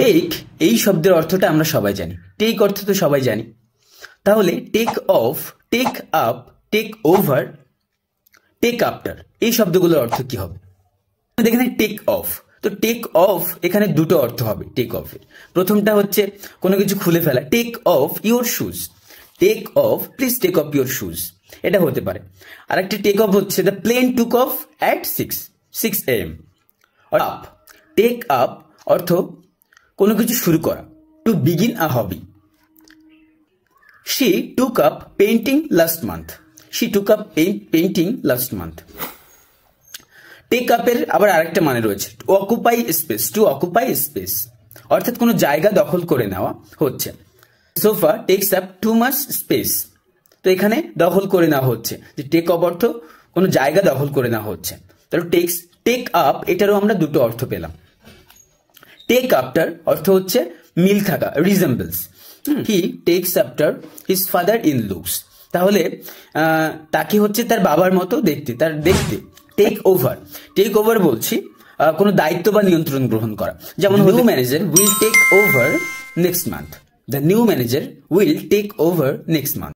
Take এই শব্দের অর্থটা আমরা সবাই জানি, টেক অর্থ তো সবাই জানি। তাহলে take off, take up, take over, take after এই শব্দগুলোর অর্থ কি হবে? দেখেন টেক অফ, তো টেক অফ এখানে দুটো অর্থ হবে টেক অফের। প্রথমটা হচ্ছে কোনো কিছু খুলে ফেলা, take off your shoes, take off please take off your shoes, এটা হতে পারে। আর একটা টেক অফ হচ্ছে the plane took off at 6 AM। Up, take up অর্থ কোনো কিছু শুরু করা, to begin a hobby. She took up painting last month, she took up painting last month. Take আপের আবার আরেকটা মানে রয়েছে, to occupy space, to occupy space অর্থাৎ কোনো জায়গা দখল করে নেওয়া হচ্ছে। Sofa tax up too much space, তো এখানে দখল করে নেওয়া হচ্ছে, যে টেক আপ অর্থ কোনো জায়গা দখল করে নেওয়া হচ্ছে। তাহলে টেক আপ এটারও আমরা দুটো অর্থ পেলাম। টেক আফটার অর্থ হচ্ছে মিল থাকা, resembles, he tax after his father in looks, তাহলে তাকে হচ্ছে তার বাবার মতো দেখতে, তার দেখতে। টেক ওভার, টেক ওভার বলছি কোনো দায়িত্ব বা নিয়ন্ত্রণ গ্রহণ করা, যেমন new manager will take over next month, the new manager will take over next month.